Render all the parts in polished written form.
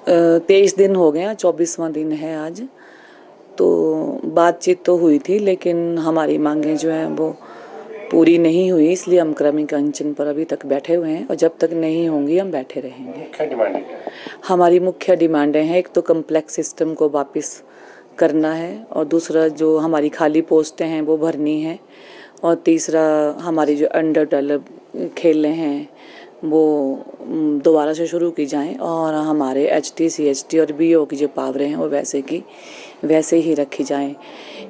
23 दिन हो गए हैं, 24वां दिन है आज। तो बातचीत तो हुई थी, लेकिन हमारी मांगें जो हैं वो पूरी नहीं हुई, इसलिए हम क्रमिक अनशन पर अभी तक बैठे हुए हैं और जब तक नहीं होंगी हम बैठे रहेंगे। मुख्य डिमांडें क्या है? हमारी मुख्य डिमांडें हैं, एक तो कम्प्लेक्स सिस्टम को वापस करना है, और दूसरा जो हमारी खाली पोस्टें हैं वो भरनी है, और तीसरा हमारी जो अंडर डेवलप खेलें हैं वो दोबारा से शुरू की जाएं, और हमारे HT CHT और BO की जो पावरें हैं वो वैसे ही रखी जाएं,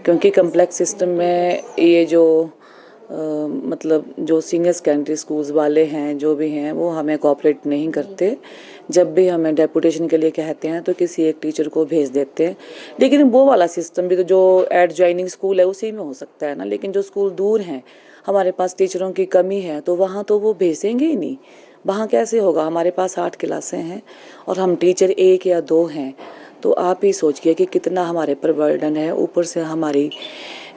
क्योंकि कम्प्लेक्स सिस्टम में ये जो मतलब जो सीनियर सेकेंडरी स्कूल्स वाले हैं जो भी हैं वो हमें कोऑपरेट नहीं करते। जब भी हमें डेपुटेशन के लिए कहते हैं तो किसी एक टीचर को भेज देते हैं, लेकिन वो वाला सिस्टम भी तो जो एडजॉइनिंग स्कूल है उसी में हो सकता है ना, लेकिन जो स्कूल दूर हैं, हमारे पास टीचरों की कमी है, तो वहाँ तो वो भेजेंगे ही नहीं। वहाँ कैसे होगा? हमारे पास 8 क्लासें हैं और हम टीचर 1 या 2 हैं, तो आप ही सोचिए कि कितना हमारे पर बर्डन है। ऊपर से हमारी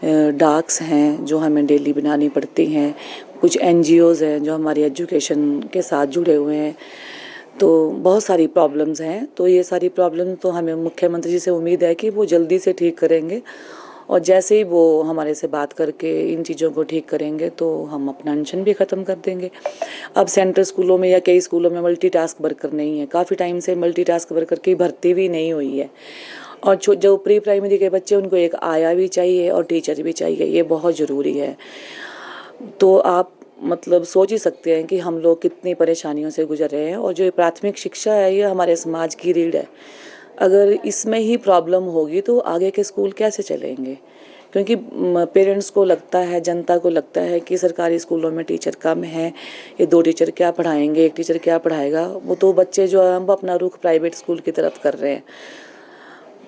डाक्स हैं जो हमें डेली बनानी पड़ती हैं, कुछ NGOs हैं जो हमारी एजुकेशन के साथ जुड़े हुए हैं, तो बहुत सारी प्रॉब्लम्स हैं। तो ये सारी प्रॉब्लम तो हमें मुख्यमंत्री जी से उम्मीद है कि वो जल्दी से ठीक करेंगे, और जैसे ही वो हमारे से बात करके इन चीज़ों को ठीक करेंगे तो हम अपना अनशन भी ख़त्म कर देंगे। अब सेंट्रल स्कूलों में या कई स्कूलों में मल्टीटास्क वर्कर नहीं है, काफ़ी टाइम से मल्टीटास्क वर्कर की भर्ती भी नहीं हुई है, और जो प्री प्राइमरी के बच्चे उनको एक आया भी चाहिए और टीचर भी चाहिए, ये बहुत ज़रूरी है। तो आप मतलब सोच ही सकते हैं कि हम लोग कितनी परेशानियों से गुजर रहे हैं, और जो प्राथमिक शिक्षा है ये हमारे समाज की रीढ़ है। अगर इसमें ही प्रॉब्लम होगी तो आगे के स्कूल कैसे चलेंगे? क्योंकि पेरेंट्स को लगता है, जनता को लगता है कि सरकारी स्कूलों में टीचर कम है, ये 2 टीचर क्या पढ़ाएंगे, 1 टीचर क्या पढ़ाएगा। वो तो बच्चे जो है वो अपना रुख प्राइवेट स्कूल की तरफ कर रहे हैं,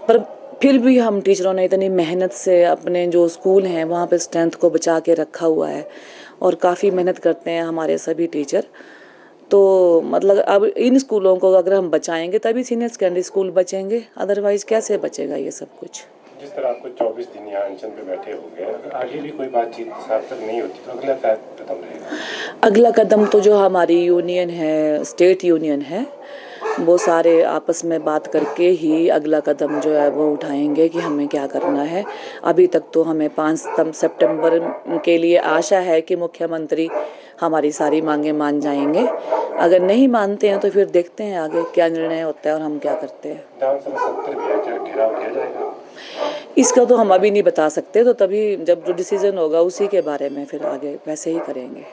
पर फिर भी हम टीचरों ने इतनी मेहनत से अपने जो स्कूल हैं वहाँ पे स्ट्रेंथ को बचा के रखा हुआ है, और काफ़ी मेहनत करते हैं हमारे सभी टीचर। तो मतलब अब इन स्कूलों को अगर हम बचाएंगे तभी सीनियर सेकेंडरी स्कूल बचेंगे, अदरवाइज कैसे बचेगा ये सब कुछ। जिस तरह आपको 24 दिन यहाँ अनशन पे बैठे हो गए, अगर आगे भी कोई बातचीत सार्थक नहीं होती तो अगला क्या कदम रहेगा? अगला कदम तो जो हमारी यूनियन है, स्टेट यूनियन है, वो सारे आपस में बात करके ही अगला कदम जो है वो उठाएंगे कि हमें क्या करना है। अभी तक तो हमें 5 सितंबर के लिए आशा है कि मुख्यमंत्री हमारी सारी मांगें मान जाएंगे। अगर नहीं मानते हैं तो फिर देखते हैं आगे क्या निर्णय होता है और हम क्या करते हैं। विधानसभा सत्र भी है, क्या घेराव किया जाएगा? इसका तो हम अभी नहीं बता सकते, तो तभी जब जो डिसीजन होगा उसी के बारे में फिर आगे वैसे ही करेंगे।